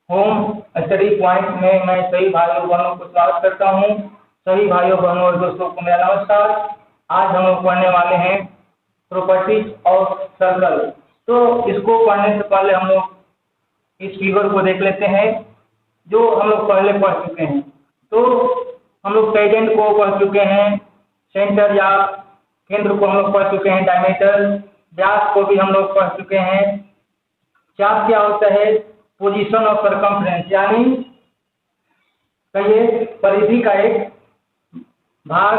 Home study point में मैं सभी भाइयों बहनों को स्वागत करता हूँ। सभी भाइयों बहनों और दोस्तों को मेरा नमस्कार। आज हम लोग पढ़ने वाले हैं प्रॉपर्टीज ऑफ सर्कल। तो इसको पढ़ने से पहले हम लोग इस फिगर को देख लेते हैं जो हम लोग पहले पढ़ चुके हैं। तो हम लोग टेंजेंट को पढ़ चुके हैं, सेंटर या केंद्र को हम लोग पढ़ चुके हैं, डायमीटर, व्यास को भी हम लोग पढ़ चुके हैं। चाप क्या होता है? पोजीशन ऑफ सरकमफ्रेंस, यानी कहिए परिधि का एक भाग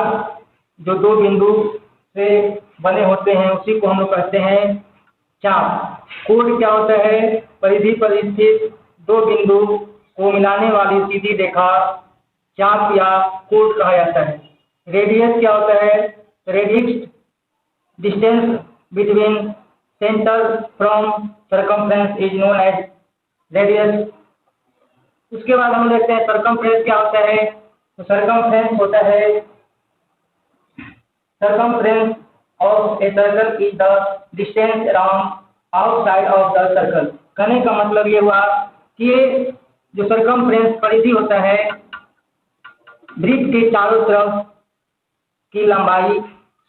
जो दो बिंदु से बने होते हैं उसी को हम लोग कहते हैं चाप। कोड क्या होता है? परिधि पर स्थित दो बिंदु को मिलाने वाली सीधी रेखा चाप या कोड कहा जाता है। रेडियस क्या होता है? Radius distance between centre from circumference is known as radius. उसके बाद हम देखते हैं सरकमफ्रेंस क्या होता है। तो सरकमफ्रेंस होता है circumference of a circle is the distance around outside of the circle. कहने का मतलब ये हुआ कि जो सरकमफ्रेंस परिधि होता है वृत्त के चारों तरफ की लंबाई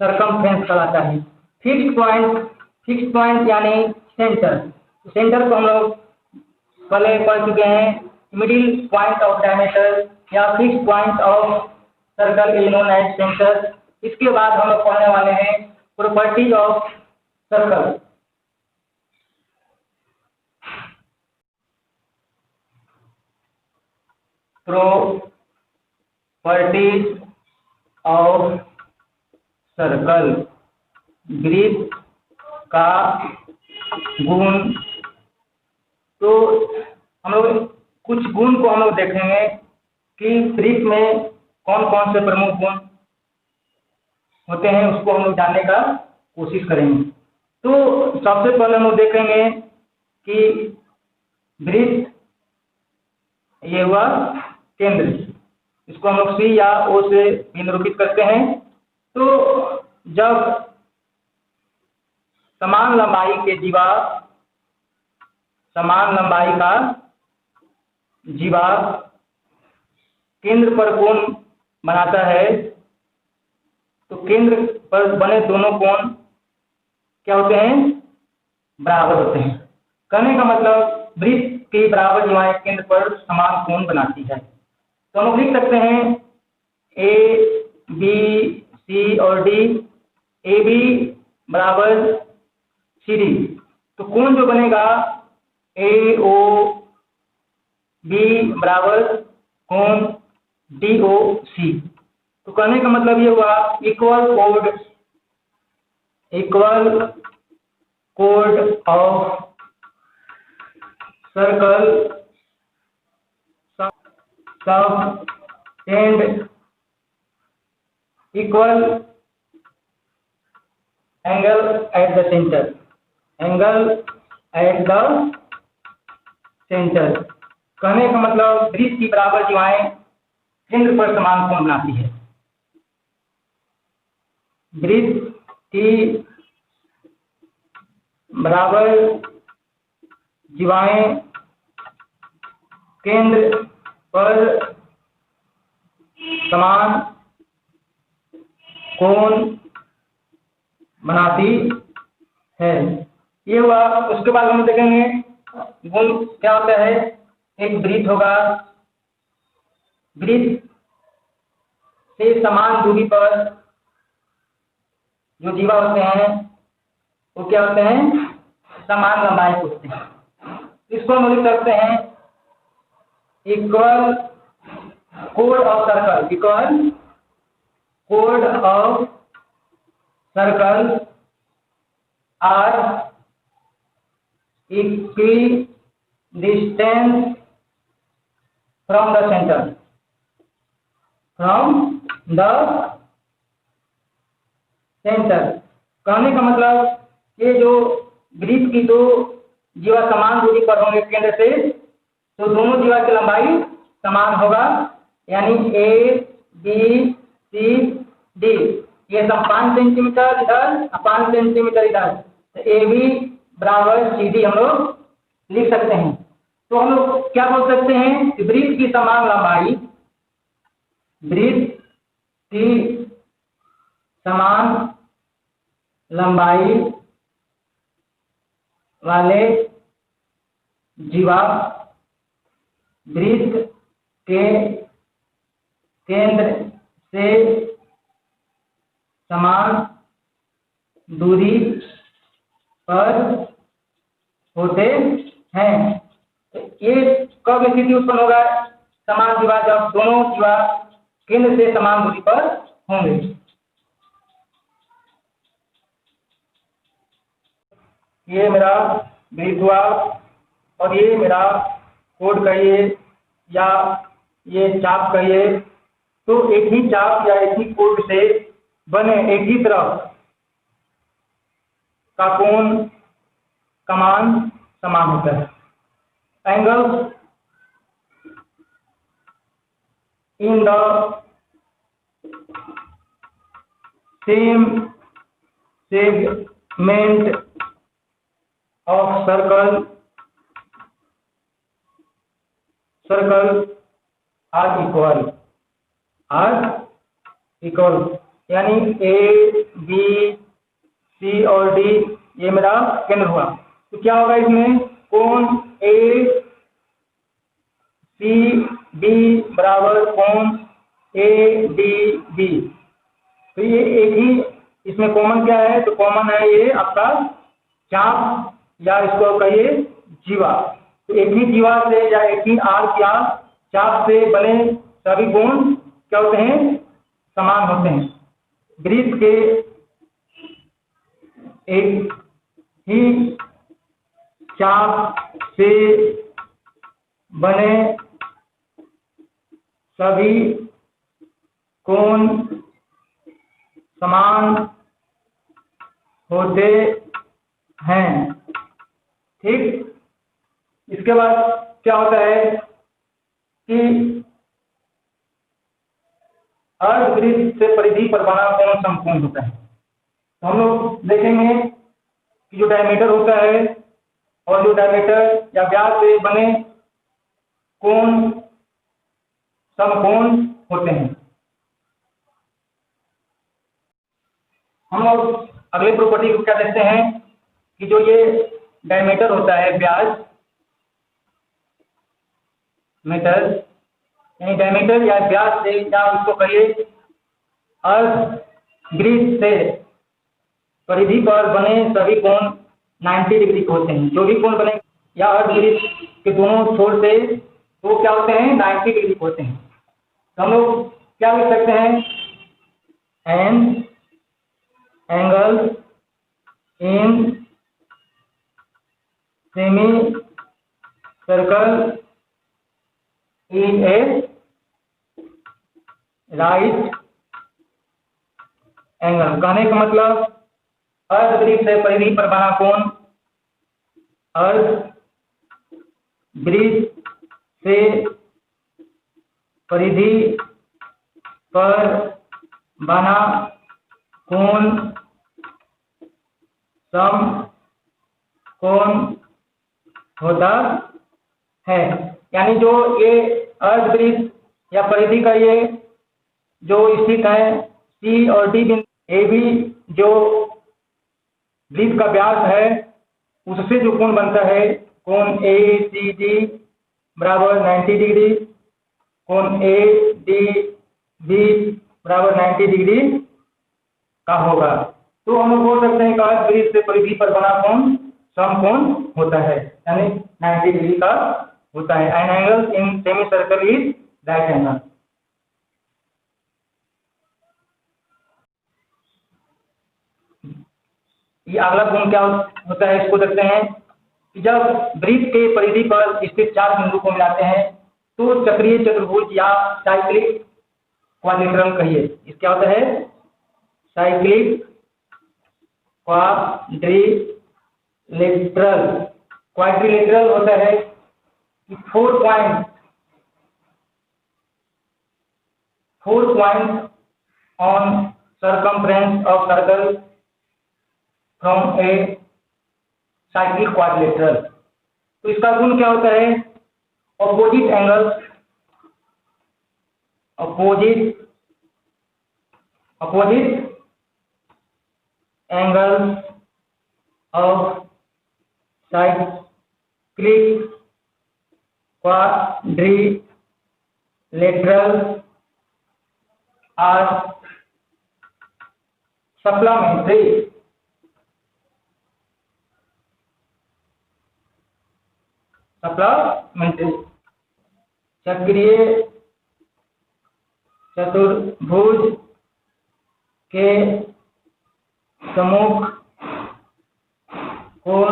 सरकमफ्रेंस कहलाता है। फिक्स पॉइंट यानी सेंटर। सेंटर को हम लोग पहले पढ़ चुके हैं, मिडिल पॉइंट ऑफ डायमीटर या fix point of circle is known as centre. इसके बाद हम लोग पढ़ने वाले हैं properties of circle. Properties of circle, वृत्त का गुण। तो हम लोग कुछ गुण को हम लोग देखेंगे कि वृत्त में कौन कौन से प्रमुख गुण होते हैं, उसको हम लोग जानने का कोशिश करेंगे। तो सबसे पहले हम लोग देखेंगे कि वृत्त ये हुआ केंद्र, इसको हम लोग सी या ओ से भी निरूपित करते हैं। तो जब समान लंबाई के जीवा, समान लंबाई का जीवा केंद्र पर कोण बनाता है तो केंद्र पर बने दोनों कोण क्या होते हैं? बराबर होते हैं। कहने का मतलब वृत्त के बराबर जीवाएं केंद्र पर समान कोण बनाती है। तो हम लिख सकते हैं ए बी सी और डी। ए बी बराबर सी डी। तो कोण जो बनेगा ए ओ बी बराबर कोण डी ओ सी। तो कहने का मतलब ये हुआ इक्वल कोड ऑफ सर्कल सब and equal angle at the centre. Angle at the centre कहने का मतलब वृत्त की बराबर जीवाएं केंद्र पर समान कोण बनाती है। वृत्त की बराबर जीवाएं केंद्र पर समान कोण बनाती है। ये हुआ। उसके बाद हम देखेंगे गुण क्या होता है। एक वृत्त होगा, वृत्त से समान दूरी पर जो जीवा होते हैं वो क्या होते हैं? समान लंबाई के होते हैं। इसको हम लिख सकते हैं इक्वल कोड ऑफ सर्कल। इक्वल कोड of circle are equidistance from the centre. From the centre कहने का मतलब ये जो वृत्त की दो जीवा समान दूरी पर होंगे केंद्र से, तो दोनों जीवा की लंबाई समान होगा, यानी ए बी सी डी। ये सब 5 सेंटीमीटर इधर, 5 सेंटीमीटर इधर, तो ए बी बराबर सी डी हम लोग लिख सकते हैं। तो हम लोग क्या बोल सकते हैं कि वृत्त की समान लंबाई, वृत्त की समान लंबाई वाले जीवा वृत्त के केंद्र से समान दूरी पर होते हैं। तो ये कब स्थिति उत्पन्न होगा? समान जीवा, जब दोनों जीवा केंद्र से समान दूरी पर होंगे। ये मेरा वृत्त हुआ और ये मेरा कोड कहिए या ये चाप कहिए। तो एक ही चाप या एक ही कोड से बने एक ही तरफ का कोण का मान समान होता है। Angles in the same segment of circle are equal, यानी ए बी सी और डी ये मेरा केंद्र हुआ। तो क्या होगा इसमें? कोण ए सी बी बराबर कोण ए डी बी। तो ये एक ही, इसमें कॉमन क्या है? तो कॉमन है ये आपका चाप या इसको कहिए जीवा। तो एक ही जीवा से या एक ही आर्क या चाप से बने सभी कोण क्या होते हैं? समान होते हैं। वृत्त के एक ही चाप से बने सभी कोण समान होते हैं। ठीक, इसके बाद क्या होता है कि अर्धवृत्त से परिधि पर बना कोण समकोण होता है। तो हम लोग देखेंगे कि जो डायमीटर होता है और जो डायमीटर या व्यास से बने कोण समकोण होते हैं। हम लोग अगले प्रॉपर्टी को क्या देखते हैं कि जो ये डायमीटर होता है, व्यास मीटर, यानी डायमीटर या व्यास से या उसको कहिए अर्धवृत्त से परिधि पर बने सभी कोण 90 डिग्री के होते हैं। जो भी कोण बने या अर्धवृत्त के दोनों छोर से तो क्या होते हैं? 90 डिग्री के होते हैं। तो हम लोग क्या लिख सकते हैं? An angle in semi circle is a right angle. कहने का मतलब अर्धवृत्त से परिधि पर बना कोण अर्धवृत्त से परिधि पर बना कोण समकोण होता है। यानी जो ये अर्धवृत्त या परिधि का ये जो स्थित है सी और डी बिंदु, ए बी जो वृत्त का व्यास है उससे जो कोण बनता है कोण ए सी डी बराबर 90 डिग्री, कोण ए डी बी बराबर 90 डिग्री का होगा। तो हम लोग बोल सकते हैं कि अर्धवृत्त से परिधि पर बना कोण समकोण होता है, यानी 90 डिग्री का होता है। An angle in semi circle is right angle. ये अगला गुण क्या होता है इसको देखते हैं कि जब वृत्त के परिधि पर स्थित चार बिंदु को मिलाते हैं तो चक्रीय चतुर्भुज या साइक्लिक क्वाड्रिलेटरल कहिए। इस क्या होता है? Cyclic quadrilateral. क्वाड्रिलेटरल होता है कि 4 point on circumference of circle from a cyclic quadrilateral. तो इसका गुण क्या होता है opposite angles of cyclic quadrilateral are supplementary. चक्रीय चतुर्भुज के सम्मुख कोण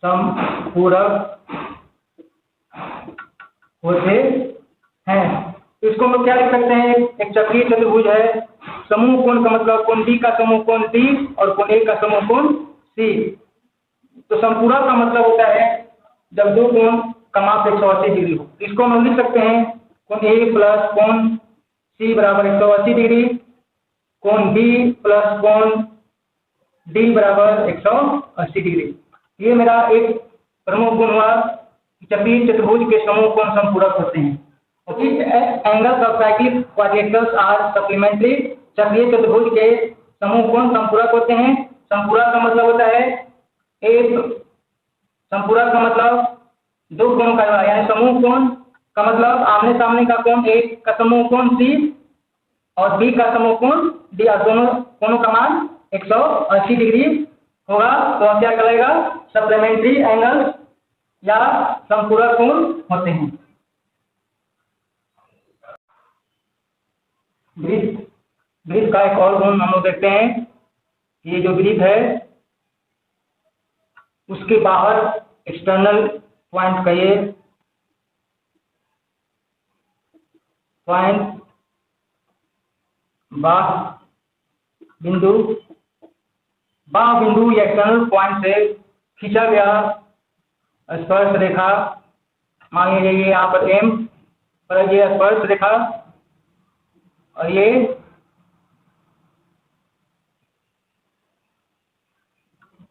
समपूरक होते हैं। तो इसको हम लोग क्या लिख सकते हैं, एक चक्रीय चतुर्भुज है, समूह कोण का मतलब कोण डी का समूह कोण डी और कोण ए का समूह कोण सी। तो संपूरक का मतलब होता है जब दो कोण का माप 180 डिग्री हो। इसको हम लिख सकते हैं कोण ए प्लस कोण सी बराबर 180 डिग्री, कोण बी प्लस कोण डी बराबर 180 डिग्री। ये मेरा एक प्रमुख गुण हुआ कि चक्रीय चतुर्भुज के समूह कोण संपूरक होते हैं। Angles of cyclic quadrilaterals are supplementary. चक्रीय चतुर्भुज के समूह कोण संपूरक होते हैं। संपूरक का मतलब होता है एक संपूरक का मतलब दो कोणों का यानी समूह कोण का मतलब आमने सामने का कोण ए का समूह कोण सी और बी का समूह कोण डी, और दोनों कोणों का मान 180 डिग्री होगा। तो क्या कहलाएगा, सप्लीमेंट्री एंगल्स या संपूरक कोण होते हैं। वृत्त का एक और गुण हम लोग देखते हैं, ये जो वृत्त है उसके बाहर एक्सटर्नल पॉइंट कहिए, पॉइंट बाह्य बिंदु या एक्सटर्नल पॉइंट से खींचा गया स्पर्श रेखा, मान लीजिए ये यहाँ पर एम पर ये स्पर्श रेखा और ये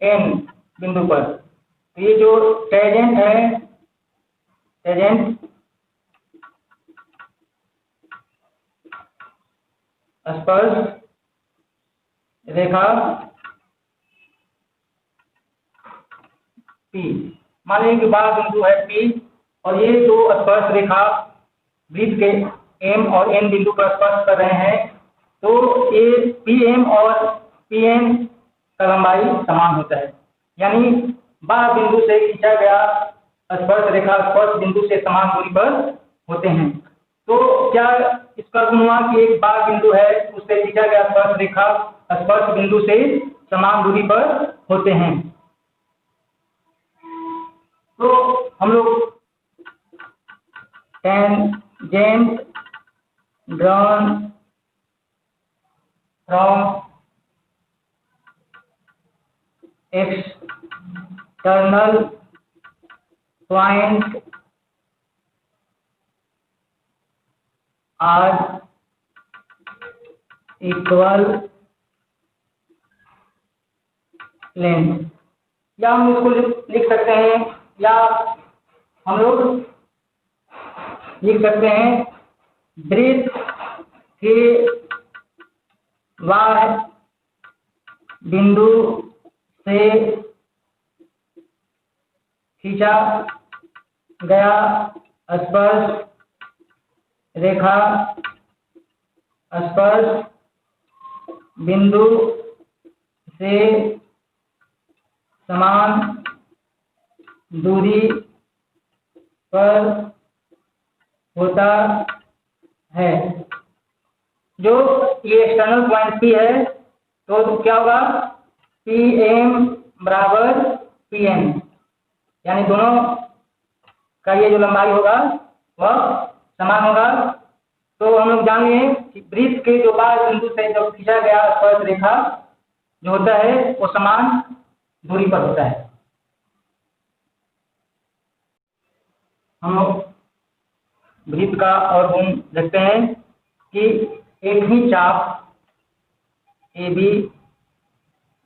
एन बिंदु पर, तो ये जो टेंजेंट है, टेंजेंट स्पर्श रेखा P, मान लीजिए कि बाह्य बिंदु है P और ये दो स्पर्श रेखा वृत्त के M और N बिंदु पर स्पर्श कर रहे हैं, तो ये PM और PN का लंबाई समान होता है, यानी बाह्य बिंदु से खींचा गया स्पर्श रेखा स्पर्श बिंदु से समान दूरी पर होते हैं। तो क्या इसका गुण हुआ कि एक बाह्य बिंदु है उससे खींचा गया स्पर्श रेखा स्पर्श बिंदु से समान दूरी पर होते हैं। तो हम लोग tangent drawn from external point are equal length, या हम इसको लिख सकते हैं, या हम लोग लिख सकते हैं वृत्त के बाह्य बिंदु से खींचा गया स्पर्श रेखा स्पर्श बिंदु से समान दूरी पर होता है। जो ये एक्सटर्नल पॉइंट P है, तो क्या होगा, PM बराबर PN, यानी दोनों का ये जो लंबाई होगा वह समान होगा। तो हम लोग जान लिए कि वृत्त के जो बाह्य बिंदु से जो खींचा गया स्पर्श रेखा जो होता है वो समान दूरी पर होता है। हम लोग वृत्त का और गुण देखते हैं कि एक ही चाप AB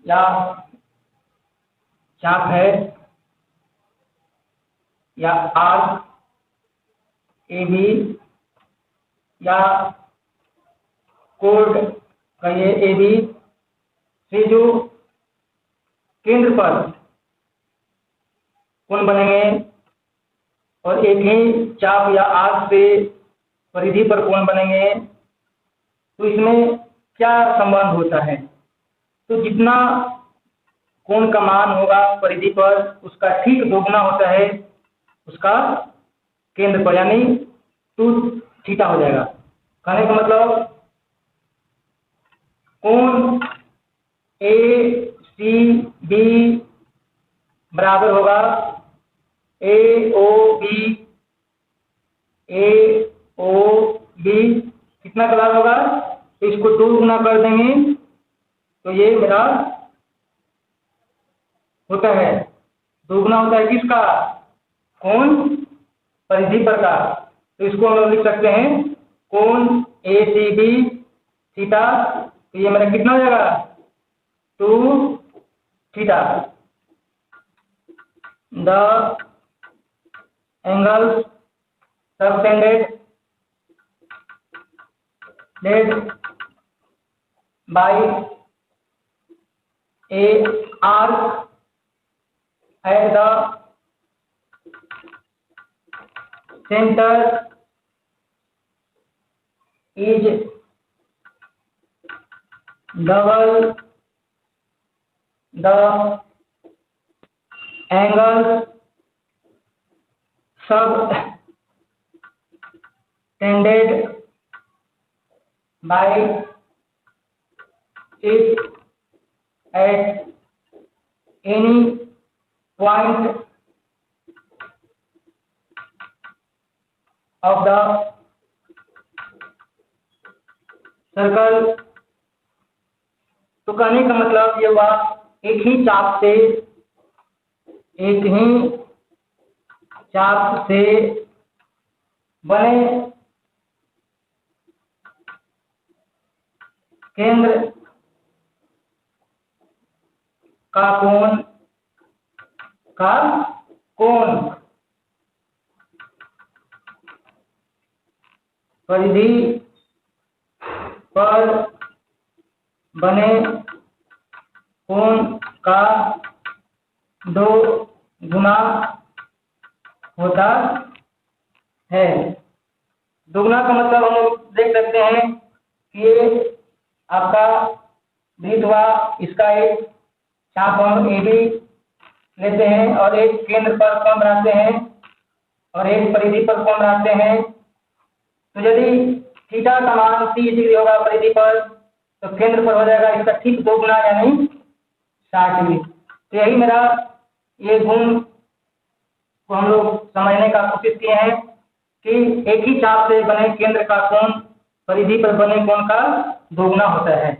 या चाप है या आर्क ए बी या कोड कहिए ए बी से जो केंद्र पर कोण बनेंगे और एक ही चाप या आर्क से परिधि पर कोण बनेंगे, तो इसमें क्या संबंध होता है? तो जितना कोण का मान होगा परिधि पर उसका ठीक दोगुना होता है उसका केंद्र पर, यानी 2θ हो जाएगा। कहने का मतलब कोण ए सी बी बराबर होगा ए ओ बी कितना बराबर होगा? तो इसको 2 गुना कर देंगे तो ये मेरा होता है, 2 गुना होता है किसका? कोण परिधि पर का। तो इसको हम लोग लिख सकते हैं कोण ए सी बी थीटा, तो ये मेरा कितना हो जाएगा? 2θ। The angles subtended by a arc at the center is double the angles subtended by it at any point of the circle. तो कहने का मतलब ये हुआ एक ही चाप से बने केंद्र का कोण परिधि पर बने कोण का 2 गुना होता है। दोगुना का मतलब हम लोग देख सकते हैं कि ये आपका वृत्त हुआ, इसका एक चाप हम ए बी लेते हैं और एक केंद्र पर कोण बनाते हैं और एक परिधि पर कोण बनाते हैं। तो यदि थीटा का मान 30 डिग्री होगा परिधि पर तो केंद्र पर हो जाएगा इसका ठीक 2 गुना यानी 60 डिग्री। तो यही मेरा ये गुण को हम लोग समझने का कोशिश किए हैं कि एक ही चाप से बने केंद्र का कोण परिधि पर बने कोण का 2 गुना होता है।